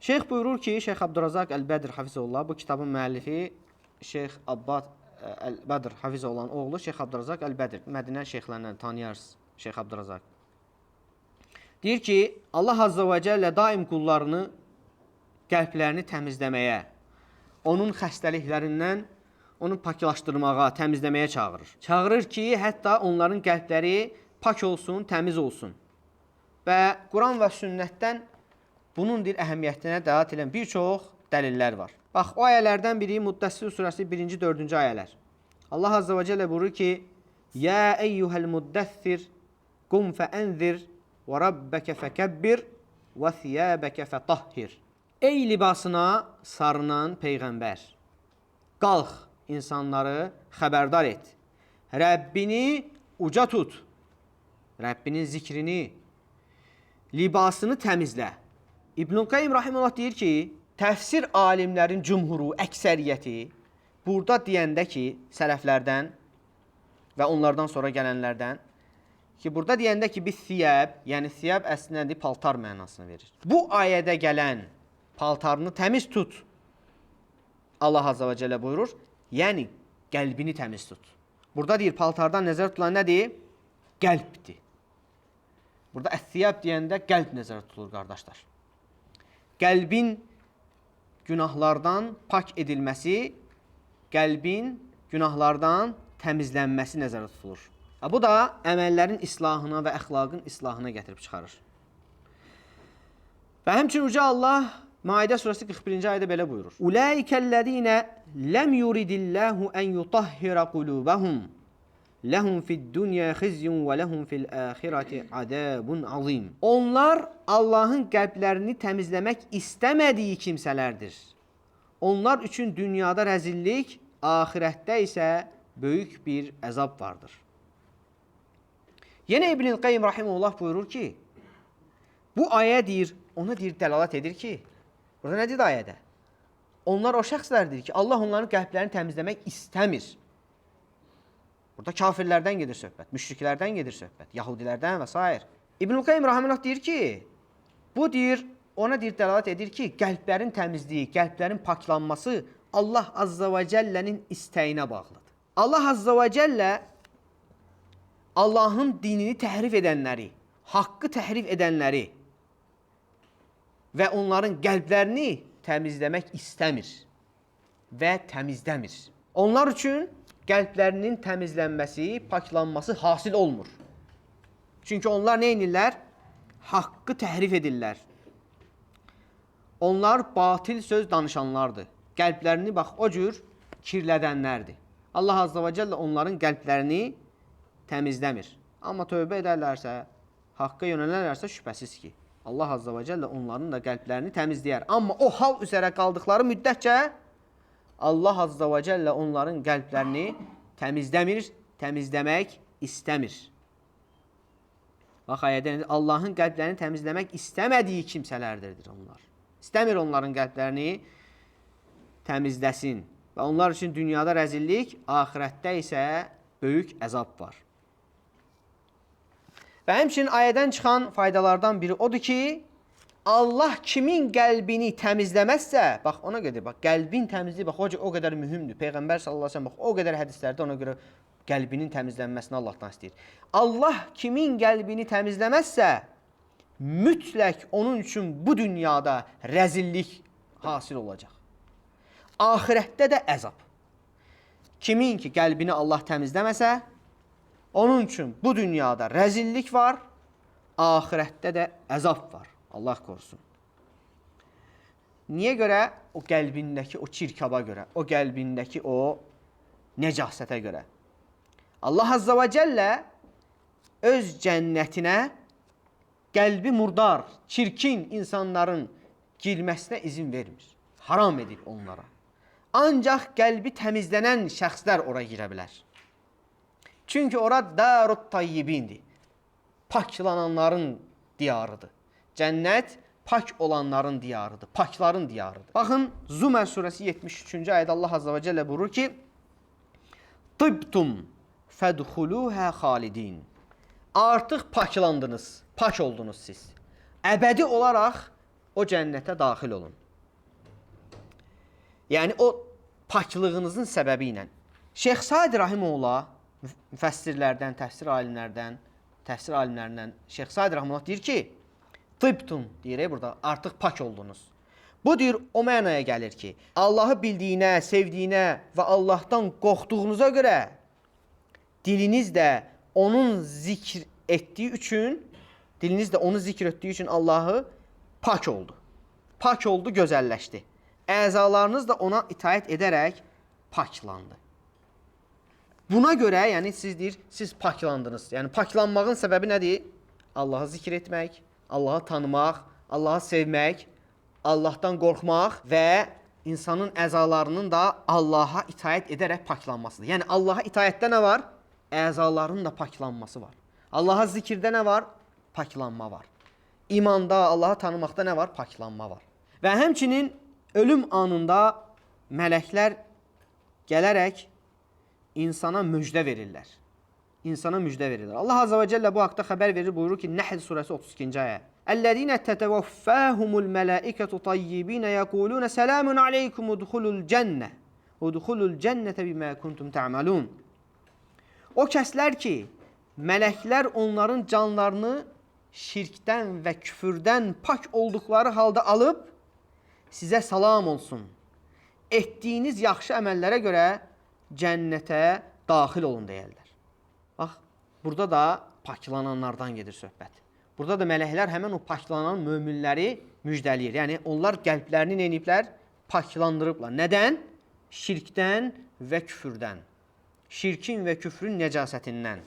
Şeyx buyurur ki, Şeyx Abdurrazaq Əl-Bədr Hafizullah, bu kitabın müəllifi Şeyx Abbad Əl-Bədr Hafizullah oğlu Şeyx Abdurrazaq Əl-Bədr, Mədinə şeyxlərindən tanıyırsınız Şeyx Abdurrazaq. Deyir ki, Allah Azza və Cəllə daim qullarını qəlblərini təmizləməyə, onun xəstəliklərindən onu paklaşdırmağa, təmizləməyə çağırır. Çağırır ki, hətta onların qəlbləri pak olsun, təmiz olsun. Və Quran və sünnətdən bunun əhəmiyyətinə dəlalət edən bir çox dəlillər var. Bax, o ayələrdən biri Müddəssir surəsi 1-ci 4-cü ayələr. Allah Azza və Cəllə buyurur ki, Yə eyyuhəl müddəssir, qum fəənzir, və rabbəkə fəkəbbir, və thiyəbəkə fətahhir. Ey libasına sarınan Peyğəmbər, qalx, insanları xəbərdar et. Rəbbini uca tut. Rəbbinin zikrini, libasını təmizlə. İbn-i Qayyim Rahimullah deyir ki, təfsir alimlərin cümhuru, əksəriyyəti burada deyəndə ki, sələflərdən və onlardan sonra gələnlərdən ki, burada deyəndə ki, biz thiyəb, yəni thiyəb əslində paltar mənasını verir. Bu ayədə gələn paltarını təmiz tut. Allah Azza və Cəllə buyurur, yəni qəlbini təmiz tut. Burada deyir, paltardan nəzər tutulan nədir? Qəlbdir. Burada əth-thiyəb deyəndə qəlb nəzərə tutulur, qardaşlar. Qəlbin günahlardan pak edilməsi, qəlbin günahlardan təmizlənməsi nəzərə tutulur. Bu da əməllərin islahına və əxlaqın islahına gətirib çıxarır. Və həmçinin Uca Allah Maidə surəsi 41-ci ayədə belə buyurur. Ulaikəllezine lem yuridillahu en yutahhira qulubahum lehum fid-dunya khizyun və lehum fil-axirati azabun azim. Onlar Allahın qəlblərini təmizləmək istəmədiyi kimsələrdir. Onlar üçün dünyada rəzillik, axirətdə isə böyük bir əzab vardır. Yenə İbn-i Qayyim Rahimullah buyurur ki, bu ayə deyir, ona deyir, dəlalət edir ki, burada nədir ayədə? Onlar o şəxslərdir ki, Allah onların qəlblərini təmizləmək istəmir. Burada kafirlərdən gedir söhbət, müşriklərdən gedir söhbət, yahudilərdən və s. İbn-i Qayyim Rahimullah deyir ki, bu deyir, ona deyir, dəlalət edir ki, qəlblərin təmizliyi, qəlblərin paklanması Allah Azza və Cəllənin istəyinə bağlıdır. Allah Azza və Cəllə Allahın dinini təhrif edənləri, haqqı təhrif edənləri və onların qəlblərini təmizləmək istəmir və təmizləmir. Onlar üçün qəlblərinin təmizlənməsi, paklanması hasil olmur. Çünki onlar nə edirlər? Haqqı təhrif edirlər. Onlar batil söz danışanlardır. Qəlblərini bax o cür kirlədənlərdir. Allah Azza və Cəllə onların qəlblərini təmizləmir. Amma tövbə edərlərsə, haqqa yönələrlərsə şübhəsiz ki, Allah Azza və Cəllə onların da qəlblərini təmizləyər. Amma o hal üzərə qaldıqları müddətcə Allah Azza və Cəllə onların qəlblərini təmizləmir, təmizləmək istəmir. Bax, ayədə Allahın qəlblərini təmizləmək istəmədiyi kimsələrdir onlar. İstəmir onların qəlblərini təmizləsin. Və onlar üçün dünyada rəzillik, axirətdə isə böyük əzab var. Və həmçinin ayədən çıxan faydalardan biri odur ki, Allah kimin qəlbini təmizləməzsə, bax ona görə, bax qəlbin təmizliyi bax o qədər mühümdür. Peyğəmbər sallallahu əleyhi və səlləm bax o qədər hədislərdə ona görə qəlbinin təmizlənməsini Allahdan istəyir. Allah kimin qəlbini təmizləməzsə, mütləq onun üçün bu dünyada rəzillik hasil olacaq. Axirətdə də əzab. Kimin ki qəlbini Allah təmizləməsə, onun üçün bu dünyada rəzillik var, axirətdə də əzab var. Allah korusun. Niyə görə? O qəlbindəki o çirkaba görə, o qəlbindəki o nəcasətə görə. Allah Azza və Cəllə öz cənnətinə qəlbi murdar, çirkin insanların girməsinə izin vermir. Haram edib onlara. Ancaq qəlbi təmizlənən şəxslər ora girə bilər. Çünki ora Darut Tayyibindir. Paklananların diyarıdır. Cənnət pak olanların diyarıdır, pakların diyarıdır. Baxın, Zumər surəsi 73-cü ayədə Allah Azza və Cəllə buyurur ki, Tibtum fədxuluhə xalidin. Artıq paklandınız, pak oldunuz siz. Əbədi olaraq o cənnətə daxil olun. Yəni o paklığınızın səbəbi ilə. Şeyx Said Rahimullah müfəssirlərdən, təfsir alimlərindən Şeyx Said Rahimullah deyir ki, tıbtum deyir burada, artıq pak oldunuz. Bu deyir o mənaya gəlir ki, Allahı bildiyinə, sevdiyinə və Allahdan qorxduğunuza görə diliniz də onun zikr etdiyi üçün Allahı pak oldu. Pak oldu, gözəlləşdi. Əzalarınız da ona itaət edərək paklandı. Buna görə, yəni siz paklandınız. Yəni paklanmağın səbəbi nədir? Allahı zikr etmək, Allahı tanımaq, Allahı sevmək, Allahdan qorxmaq və insanın əzalarının da Allaha itaət edərək paklanmasıdır. Yəni Allaha itaətdə nə var? Əzaların da paklanması var. Allaha zikirdə nə var? Paklanma var. İmanda, Allahı tanımaqda nə var? Paklanma var. Və həmçinin ölüm anında mələklər gələrək insana müjdə verirlər. İnsana müjdə verirlər. Allah Azze ve Celle bu haqda xəbər verir, buyurur ki, Nəhl surəsi 32-ci ayə. Əl-ləzīnə tətəvəffəhumul mələikətu tayyibinə yəqulunə sələmun aleykum udxulul cənnə. Udxulul cənnətə bimə kuntum tə'malun. O kəslər ki, mələklər onların canlarını şirkdən və küfürdən pak olduqları halda alıb, sizə salam olsun. Etdiyiniz yaxşı əməllərə görə cənnətə daxil olun deyərlər. Bax, burada da paklananlardan gedir söhbət. Burada da mələklər həmən o paklanan möminləri müjdələyir. Yəni, onlar qəlblərini neyiniblər? Paklandırıblar. Nədən? Şirkdən və küfürdən. Şirkin və küfrün nəcasətindən.